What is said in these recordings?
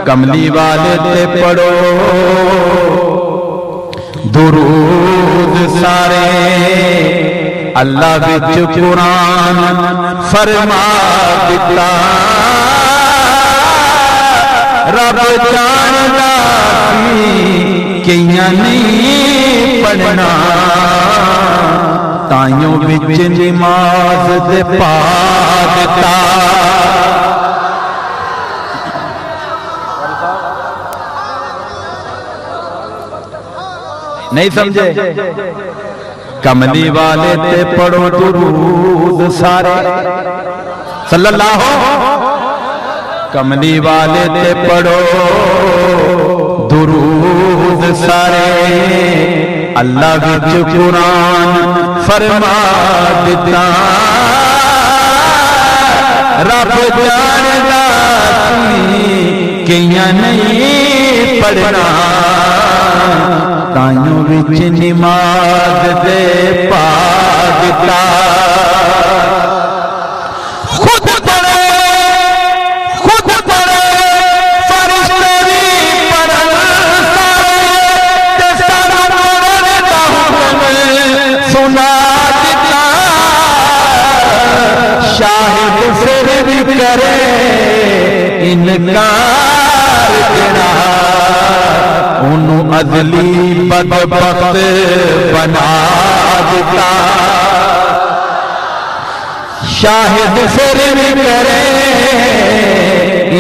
کملی والے تے پڑھو درود سارے اللہ وچ قرآن فرما دیتا رب جاندا کیاں نہیں پڑھنا تائیوں وچ نماز دے پا دیتا نہیں سمجھے کملی والے تے پڑھو درود سارے صلی اللہ کملی والے تے پڑھو درود سارے اللہ وچ قرآن فرما دیتا رب جاندا کیاں نہیں پڑھنا تائیوں وچ نماز دے پا دیتا خود پڑھے فرشتے بھی پڑھن سارے تے سارا پڑھن دا حکم سنا دیتا شاہد پھر بھی کرے انکار جڑا انہوں عدلی بدبخت بنا دیتا شاہد پھر بھی کرے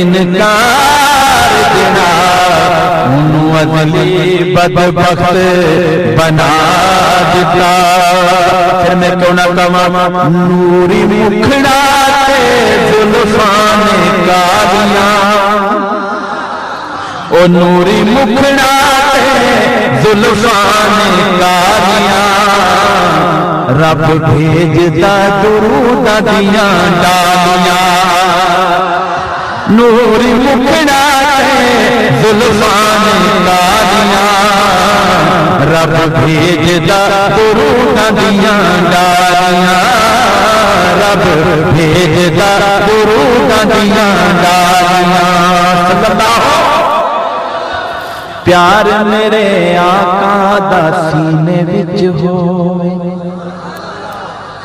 انکار جڑا انہوں عدلی بدبخت بنا دیتا پھر میں کیوں نہ کہاں نوری مکھڑا تے زلفان کالیاں او نوری مکھڑا تے زلفان کالیاں رب بھیجدا درود دیاں ڈالیاں نوری مکھڑا تے زلفان کالیاں رب بھیجدا درود دیاں ڈالیاں رب بھیجدا درود دیاں ڈالیاں صلی اللہ پیار میرے آقا دا سینے وچ ہوئے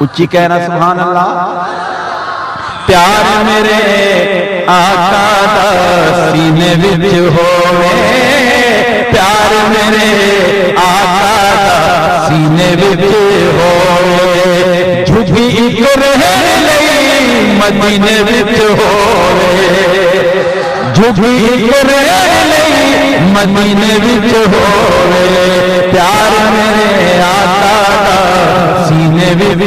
اچھی کہنا سبحان اللہ پیار میرے آقا دا سینے وچ ہوئے پیار میرے آقا دا سینے وچ ہوئے جھجھی ایک رہ لئی مدینے وچ ہوئے جھجھی ایک رہ لئی مدینے وچ ہوئے پیار میرے آقا دا سینے وچ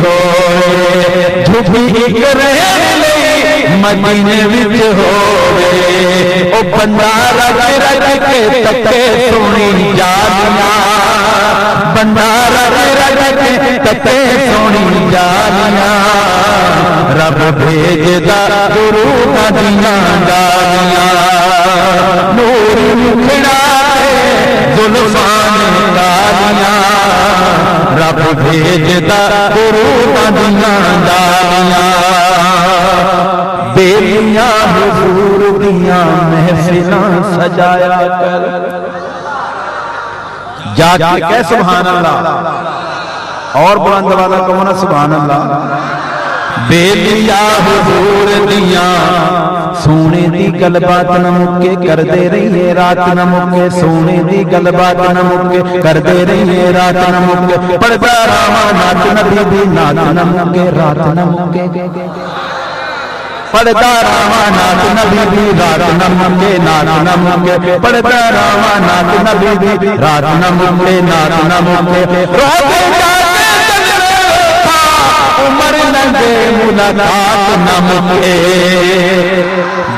ہوئے جھجھی ایک رہ لئی مدینے وچ ہوئے او بندہ رج رج کے تکے سونی جالیاں بندہ رج رج کے تکے سونی جالیاں رب بھیجدا درود دیاں ڈالیاں نور مکھڑا تے زلفان کالیاں رب بھیجدا درود دیاں ڈالیاں بیلیاں حضور دیاں محفلاں سجایا کر جا کے کہہ سبحان اللہ اور بلند والا کہو سبحان اللہ بیلیاں حضور دیاں سونے دی گل بات نہ مکے کردے رہیے رات نہ مکے سونے دی گل بات نہ مکے کردے رہیے رات نہ مکے پڑھدا رہواں نات نبی دی نات نہ مکے رات نہ مکے پڑھدا رہواں نات نبی دی رات نہ مکے نات نہ مکے پڑھدا رہواں نات نبی دی رات نہ مکے نات نہ مکے روتے جاتے عمر لگے ملاقات نہ مکے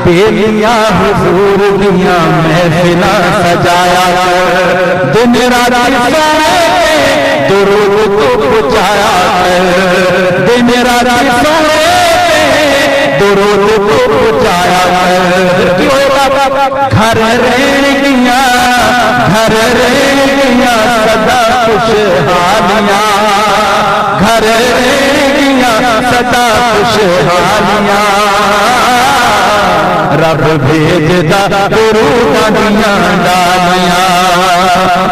بیلیاں حضور دیاں محفلاں سجایا کر دن رات سونے درود تو پہنچایا کر دن رات سونے درود تو پہنچایا کر کیوں بابا گھر رہن گیاں گھر رہن گیاں سدا خوشحالیاں گھر رہن گیاں سدا خوشحالیاں رب بھیجدا دروداں دیاں ڈالیاں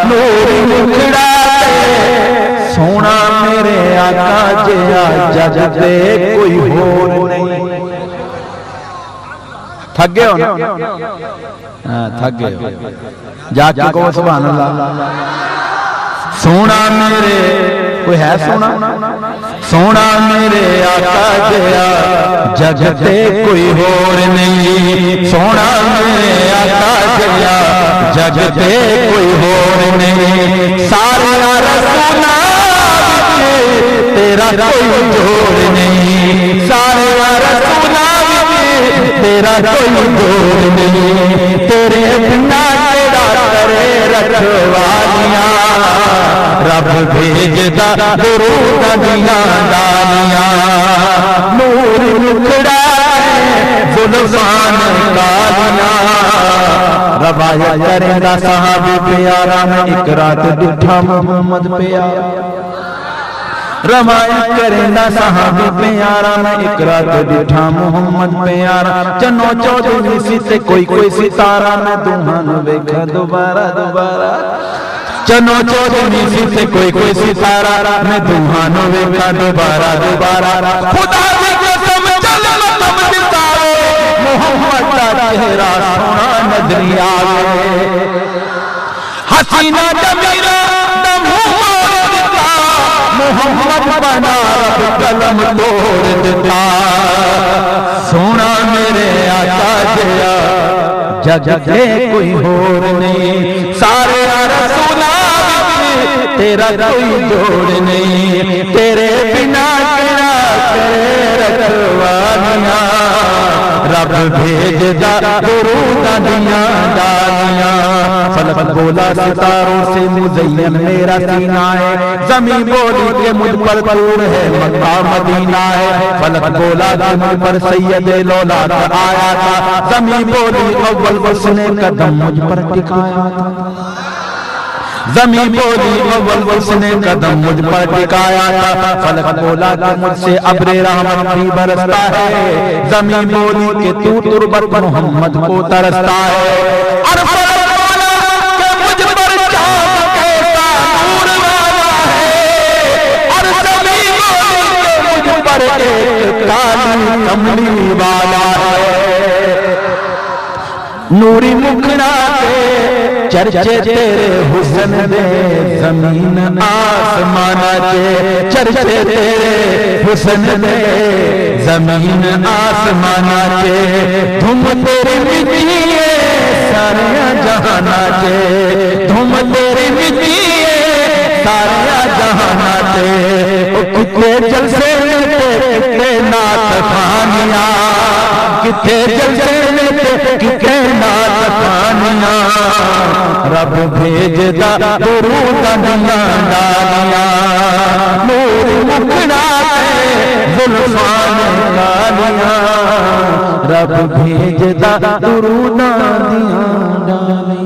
نور مکھڑا سونا میرے آقا جیا جگ تے کوئی ہور نہیں تھک گئے ہو نا تھک گئے ہو جا کے کہو سبحان اللہ سونا میرے کوئی ہے سونا سونا میرے آقا جیا جگ تے کوئی ہور نہیں سونا میرے آقا جیا جگ تے کوئی ہور نہیں سارے رسولاں تیرا کوئی جوڑ نہیں سارے رسولاں تیرا کوئی جوڑ نہیں تیرے بنا تیرا کرے رکھوالیاں رب بھیجدا دروداں دیاں ڈالیاں نور مکھڑا زلفان کالیاں روایت کریندا صحابی پیارا میں ایک رات ڈٹھا محمد پیارا روایت کریندا صحابی پیارا میں ایک رات ڈٹھا محمد پیارا چنو چودھویں سی تے کوئی ستارہ میں دوہاں نوں ویکھا دوبارہ دوبارہ چنو چودھویں سی تے کوئی ستارہ میں دوہاں نوں ویکھا دوبارہ دوبارہ خدا دی قسم چل متم دتاوے محمد دا چہرہ سونا نظری آوے حسینہ جمیرہ دا محمد بنا رب قلم توڑ دیتا سونا میرے آقا جیا جگ تے کوئی ہور نہیں سارے رسولاں تیرا کوئی جوڑ نہیں تیرے بنا کیڑا کرے رکھوالیاں رب بھیجدا دروداں دیاں ڈالیاں فلک بولا ستاروں سے مزین میرا سینہ ہے زمین بولی کہ مجھ پر نور ہے مکہ مدینہ ہے فلک بولا کہ مجھ پر سید لولاد آیا تھا زمین بولی اول اس نے قدم مجھ پر ٹکایا تھا زمین بولی اول اس نے قدم مجھ پر ٹکایا تھا فلک بولا کہ مجھ سے ابر رحمت بھی برستا ہے زمین بولی کہ تو تربت محمد کو ترستا ہے اور فلک بولا کہ مجھ پر چاند کیسا نور والا ہے اور زمین بولی کہ مجھ پر ایک کالی کملی والا ہے نوری مکھڑا کے چرچے تیرے حسن دے زمین آسمان دے چرچے تیرے حسن دے زمین آسمان دے دھم تیری مٹی سارے جہاں دے دھم تیری مٹی سارے جہاں دے کتے جلسے کتے نات خانیاں کتے جلسے کتے نات خانیاں رب بھیجدا دروداں دیاں ڈالیاں نور مکھڑا زلفان کالیاں رب بھیجدا دروداں دیاں ڈالیاں